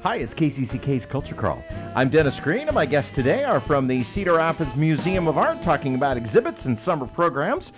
Hi, it's KCCK's Culture Crawl. I'm Dennis Green, and my guests today are from the Cedar Rapids Museum of Art, talking about exhibits and summer programs.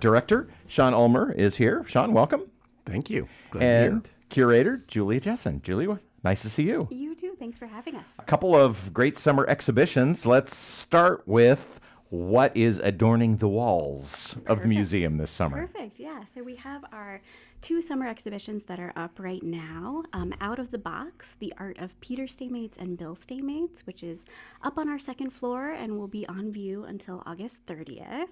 Director Sean Ulmer is here. Sean, welcome. Thank you. Glad to be here. And curator Julia Jessen. Julia, nice to see you. You too. Thanks for having us. A couple of great summer exhibitions. Let's start with what is adorning the walls of the museum this summer. Perfect. Yeah. So we have our 2 summer exhibitions that are up right now. Out of the Box, the art of Peter Stamats and Bill Stamats, which is up on our 2nd floor and will be on view until August 30th.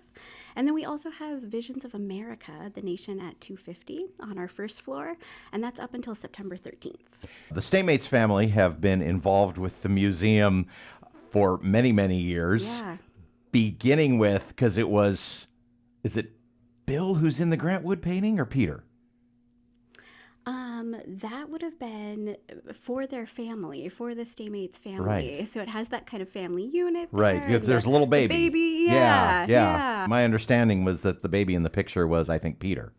And then we also have Visions of America, the Nation at 250 on our 1st floor, and that's up until September 13th. The Stamats family have been involved with the museum for many, many years. Yeah. Beginning with, because it was, is it Bill who's in the Grant Wood painting or Peter? That would have been for their family, for the Stamats family. Right. So it has that kind of family unit there. Right, because there's a little baby. The baby, yeah. My understanding was that the baby in the picture was, I think, Peter.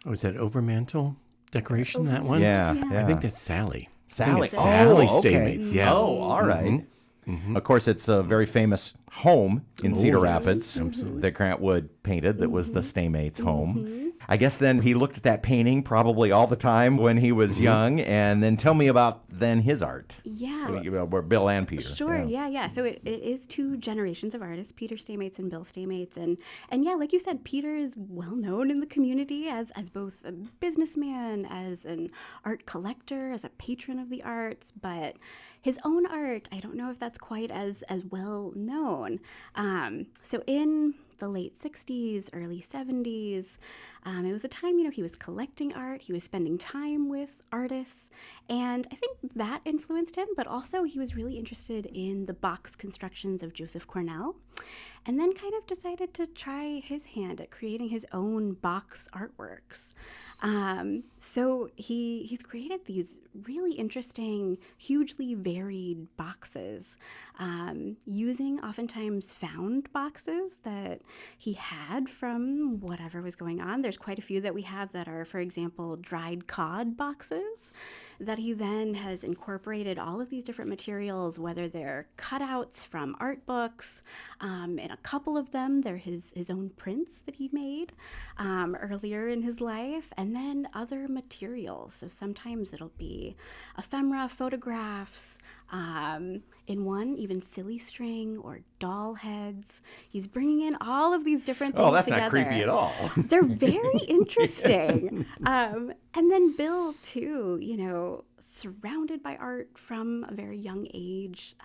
Oh, is that overmantel decoration, that one? Yeah. I think that's Sally. Sally. I think it's Sally okay. Stamats, yeah. Oh, all right. Mm-hmm. Of course, it's a very famous home in Cedar Rapids that Grant Wood painted that was the Stamats home. I guess then he looked at that painting probably all the time when he was young. And then tell me about then his art. Yeah. Where Bill and Peter. Sure, yeah. So it is 2 generations of artists, Peter Stamats and Bill Stamats. And yeah, like you said, Peter is well known in the community as both a businessman, as an art collector, as a patron of the arts. But his own art, I don't know if that's quite as well known. So in the late 60s, early 70s, it was a time, he was collecting art, he was spending time with artists, and I think that influenced him, but also he was really interested in the box constructions of Joseph Cornell, and then kind of decided to try his hand at creating his own box artworks. So he's created these really interesting, hugely varied boxes, using oftentimes found boxes that he had from whatever was going on. There's quite a few that we have that are, for example, dried cod boxes that he then has incorporated all of these different materials, whether they're cutouts from art books. In a couple of them, they're his own prints that he made earlier in his life, and then other materials. So sometimes it'll be ephemera, photographs, in one, even silly string or doll heads. He's bringing in all of these different things together. Oh, that's not creepy at all. They're very interesting. And then Bill, too, surrounded by art from a very young age,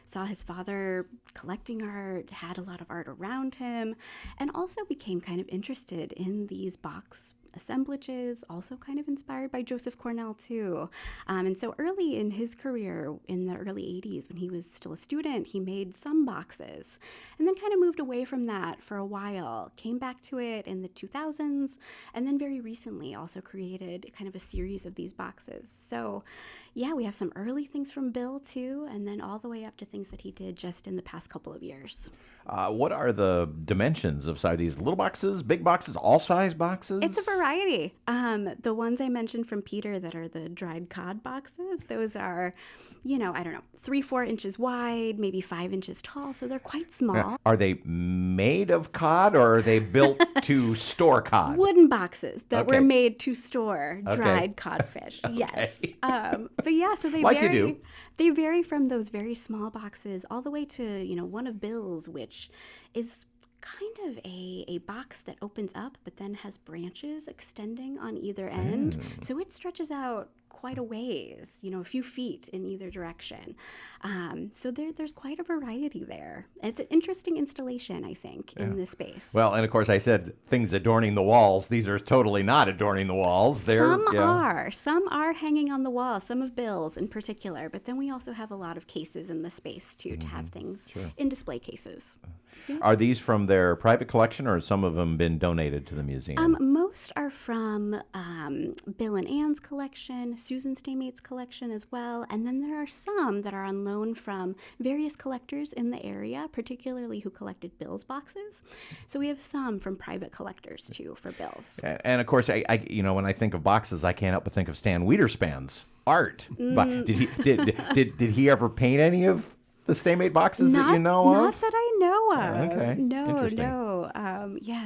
saw his father collecting art, had a lot of art around him, and also became kind of interested in these box assemblages, also kind of inspired by Joseph Cornell too. And so early in his career, in the early 80s, when he was still a student, he made some boxes and then kind of moved away from that for a while, came back to it in the 2000s, and then very recently also created kind of a series of these boxes. So yeah, we have some early things from Bill too, and then all the way up to things that he did just in the past couple of years. What are the dimensions of size? These little boxes, big boxes, all size boxes? It's a variety. The ones I mentioned from Peter that are the dried cod boxes, those are, 3-4 inches wide, maybe 5 inches tall, so they're quite small. Now, are they made of cod or are they built to store cod? Wooden boxes that were made to store dried codfish. Yes. But yeah, so they like vary. You do. They vary from those very small boxes all the way to, one of Bill's, which is kind of a box that opens up but then has branches extending on either end. So it stretches out quite a ways, a few feet in either direction. So there's quite a variety there. It's an interesting installation, I think, in this space. Well, and of course I said things adorning the walls. These are totally not adorning the walls. Some are hanging on the wall, some of Bill's in particular, but then we also have a lot of cases in the space too, to have things in display cases. Are these from their private collection or have some of them been donated to the museum? Most are from Bill and Ann's collection. Susan Stamate's collection as well. And then there are some that are on loan from various collectors in the area, particularly who collected Bill's boxes. So we have some from private collectors too for Bill's. And of course, I when I think of boxes, I can't help but think of Stan Wiederspan's art. But did he ever paint any of the Stamate boxes that you know of? Not that I know of. Okay. No. Interesting.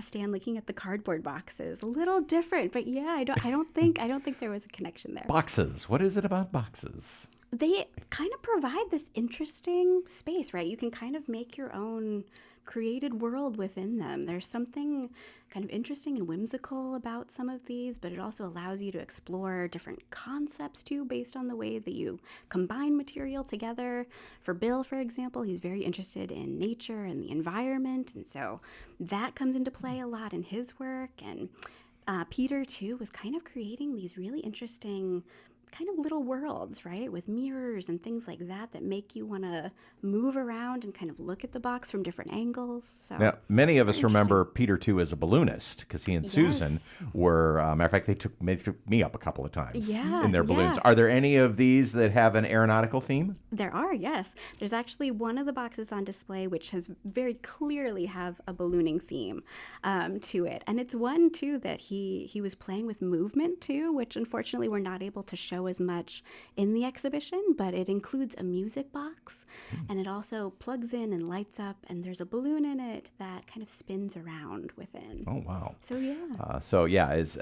Stan looking at the cardboard boxes, a little different, but yeah, I don't think there was a connection there. Boxes. What is it about boxes? They kind of provide this interesting space, right? You can kind of make your own created world within them. There's something kind of interesting and whimsical about some of these, but it also allows you to explore different concepts too, based on the way that you combine material together. For Bill, for example, he's very interested in nature and the environment, and so that comes into play a lot in his work. And Peter too was kind of creating these really interesting kind of little worlds, right, with mirrors and things like that make you want to move around and kind of look at the box from different angles. So now, many of us remember Peter too as a balloonist because he and Susan were. Matter of fact, they took me up a couple of times in their balloons. Are there any of these that have an aeronautical theme? There are, yes. There's actually one of the boxes on display which has very clearly have a ballooning theme to it, and it's one too that he was playing with movement too, which unfortunately we're not able to show as much in the exhibition, but it includes a music box and it also plugs in and lights up, and there's a balloon in it that kind of spins around within. Oh, wow. So it's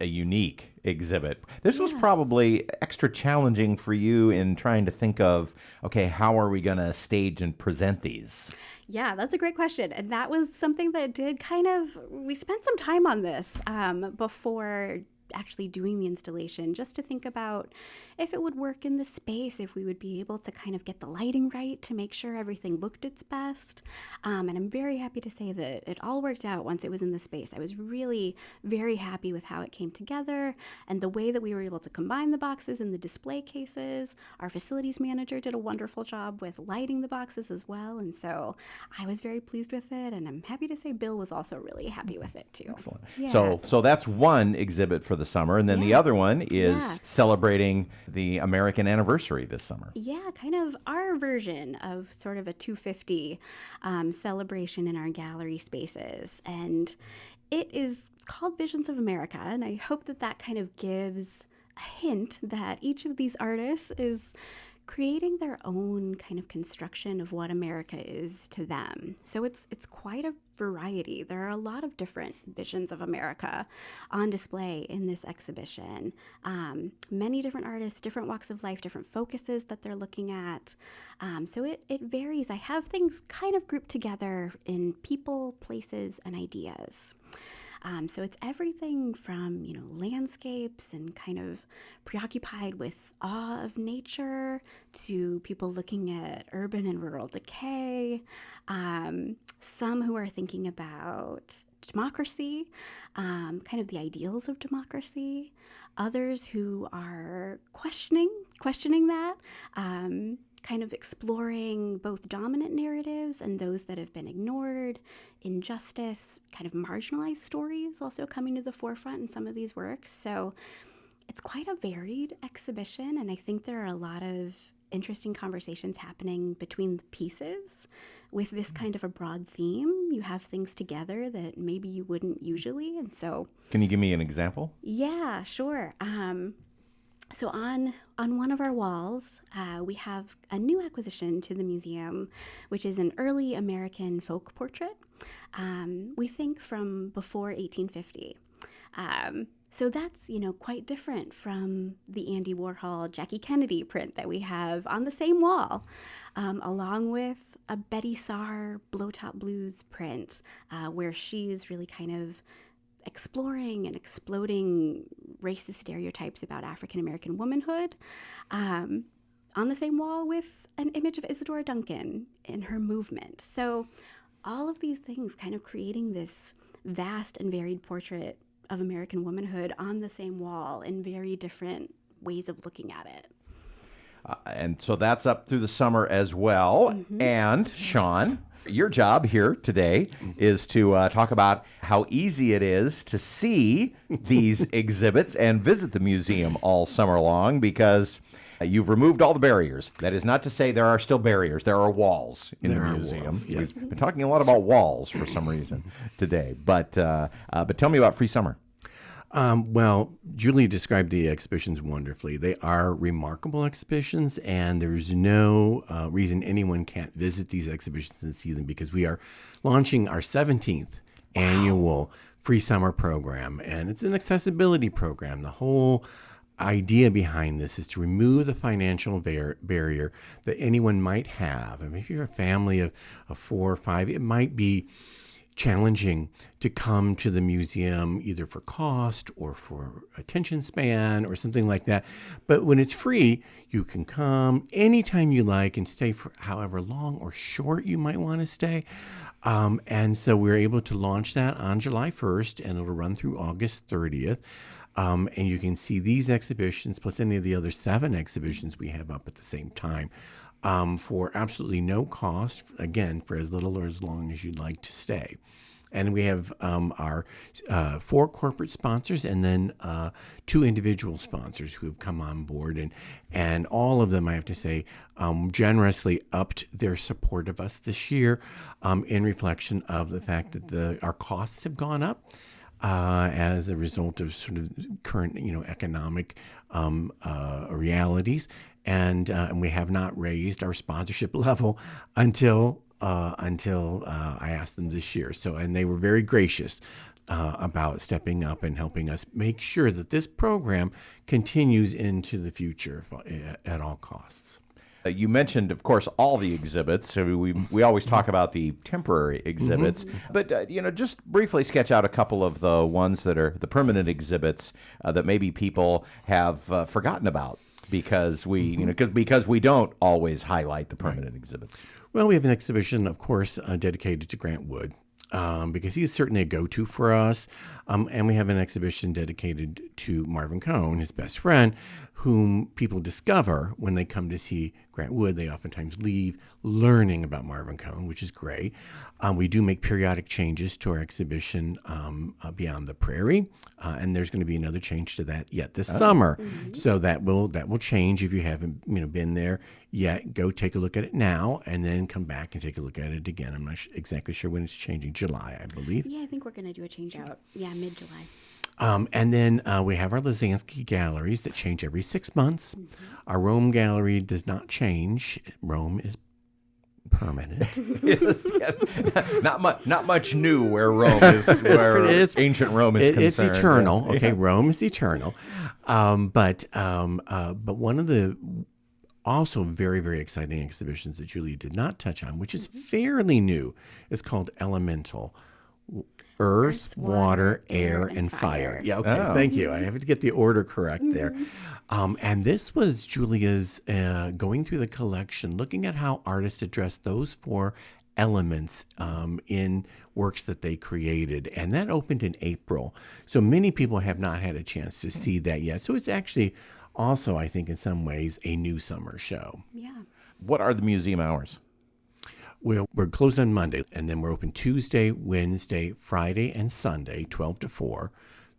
a unique exhibit. This was probably extra challenging for you in trying to think of, okay, how are we going to stage and present these? Yeah, that's a great question. And that was something that we spent some time on this before actually doing the installation, just to think about if it would work in the space, if we would be able to kind of get the lighting right to make sure everything looked its best. And I'm very happy to say that it all worked out once it was in the space. I was really very happy with how it came together and the way that we were able to combine the boxes in the display cases. Our facilities manager did a wonderful job with lighting the boxes as well. And so I was very pleased with it. And I'm happy to say Bill was also really happy with it too. Excellent. Yeah. So that's one exhibit for the summer. And then the other one is celebrating the American anniversary this summer. Yeah, kind of our version of sort of a 250 celebration in our gallery spaces. And it is called Visions of America. And I hope that kind of gives a hint that each of these artists is creating their own kind of construction of what America is to them. So it's quite a variety. There are a lot of different visions of America on display in this exhibition. Many different artists, different walks of life, different focuses that they're looking at. So it varies. I have things kind of grouped together in people, places, and ideas. So it's everything from, landscapes and kind of preoccupied with awe of nature to people looking at urban and rural decay, some who are thinking about democracy, kind of the ideals of democracy, others who are questioning that, kind of exploring both dominant narratives and those that have been ignored, injustice, kind of marginalized stories also coming to the forefront in some of these works. So it's quite a varied exhibition, and I think there are a lot of interesting conversations happening between the pieces. With this kind of a broad theme, you have things together that maybe you wouldn't usually, and so... Can you give me an example? Yeah, sure. So on one of our walls, we have a new acquisition to the museum, which is an early American folk portrait, we think from before 1850. So that's, quite different from the Andy Warhol, Jackie Kennedy print that we have on the same wall, along with a Betty Saar Blowtop Blues print, where she's really kind of exploring and exploding racist stereotypes about African-American womanhood, on the same wall with an image of Isadora Duncan in her movement. So all of these things kind of creating this vast and varied portrait of American womanhood on the same wall in very different ways of looking at it. And so that's up through the summer as well. And Sean, your job here today is to talk about how easy it is to see these exhibits and visit the museum all summer long, because you've removed all the barriers. That is not to say there are still barriers. There are walls in the museum. Walls, yes. We've been talking a lot about walls for some reason today. But tell me about Free Summer. Well, Julie described the exhibitions wonderfully. They are remarkable exhibitions, and there's no reason anyone can't visit these exhibitions and see them, because we are launching our 17th annual Free Summer program, and it's an accessibility program. The whole idea behind this is to remove the financial barrier that anyone might have. I mean, if you're a family of 4 or 5, it might be challenging to come to the museum either for cost or for attention span or something like that. But when it's free, you can come anytime you like and stay for however long or short you might want to stay. And so we're able to launch that on July 1st, and it'll run through August 30th. And you can see these exhibitions plus any of the other 7 exhibitions we have up at the same time. For absolutely no cost, again, for as little or as long as you'd like to stay. And we have our 4 corporate sponsors and then 2 individual sponsors who have come on board. And all of them, I have to say, generously upped their support of us this year in reflection of the fact that our costs have gone up. As a result of sort of current, economic realities, and we have not raised our sponsorship level until I asked them this year. So, and they were very gracious about stepping up and helping us make sure that this program continues into the future at all costs. You mentioned, of course, all the exhibits. So we always talk about the temporary exhibits, but just briefly sketch out a couple of the ones that are the permanent exhibits that maybe people have forgotten about because because we don't always highlight the permanent exhibits. Well, we have an exhibition, of course, dedicated to Grant Wood. Because he's certainly a go-to for us. And we have an exhibition dedicated to Marvin Cohn, his best friend, whom people discover when they come to see Grant Wood. They oftentimes leave learning about Marvin Cohn, which is great. We do make periodic changes to our exhibition Beyond the Prairie, and there's going to be another change to that yet this summer. So that will change. If you haven't been there yet, go take a look at it now, and then come back and take a look at it again. I'm not exactly sure when it's changing. July, I believe. Yeah, I think we're going to do a change out. Yeah, mid-July. And then we have our Lazansky galleries that change every 6 months. Our Rome gallery does not change. Rome is permanent. Not much new where Rome is, where ancient Rome is concerned. It's eternal. Okay, Rome is eternal. But one of the also very, very exciting exhibitions that Julia did not touch on, which is fairly new, is called Elemental. Earth, water, air, and fire. Yeah, okay, Thank you. I have to get the order correct there. And this was Julia's going through the collection, looking at how artists address those 4 elements in works that they created. And that opened in April. So many people have not had a chance to see that yet. So it's actually also, I think, in some ways, a new summer show. Yeah. What are the museum hours? We're closed on Monday, and then we're open Tuesday, Wednesday, Friday, and Sunday, 12 to 4,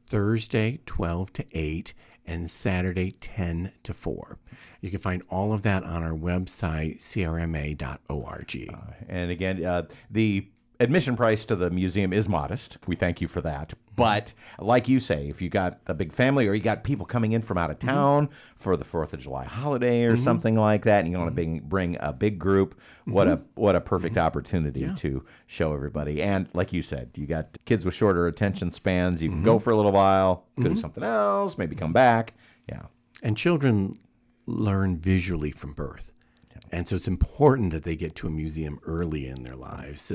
Thursday, 12 to 8, and Saturday, 10 to 4. You can find all of that on our website, crma.org. And again, the admission price to the museum is modest. We thank you for that. But like you say, if you got a big family or you got people coming in from out of town for the 4th of July holiday or something like that, and you want to bring a big group, what a perfect opportunity to show everybody. And like you said, you got kids with shorter attention spans. You can go for a little while, go do something else, maybe come back. Yeah. And children learn visually from birth. And so it's important that they get to a museum early in their lives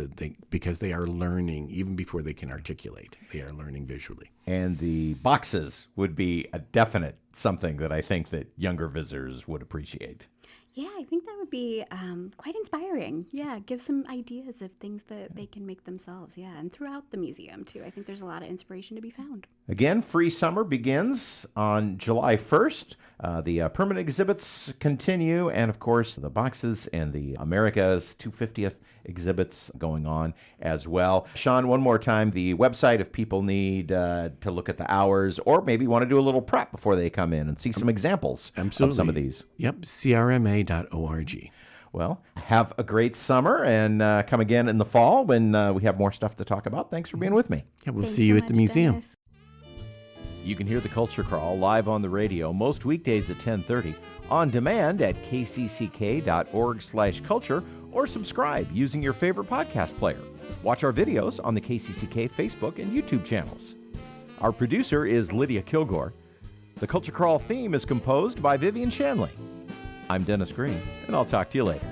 because they are learning even before they can articulate. They are learning visually. And the boxes would be a definite something that I think that younger visitors would appreciate. Yeah, I think that would be quite inspiring. Yeah, give some ideas of things that they can make themselves. Yeah, and throughout the museum, too. I think there's a lot of inspiration to be found. Again, Free Summer begins on July 1st. The permanent exhibits continue, and of course, the boxes and the America's 250th exhibits going on as well. Sean, one more time, the website if people need to look at the hours or maybe want to do a little prep before they come in and see some examples of some of these. Yep, CRMA.org. Well, have a great summer and come again in the fall when we have more stuff to talk about. Thanks for being with me. Yeah, we'll Thanks see you so at the much, museum. Dennis. You can hear the Culture Crawl live on the radio most weekdays at 10:30, on demand at kcck.org/culture, or subscribe using your favorite podcast player. Watch our videos on the KCCK Facebook and YouTube channels. Our producer is Lydia Kilgore. The Culture Crawl theme is composed by Vivian Shanley. I'm Dennis Green, and I'll talk to you later.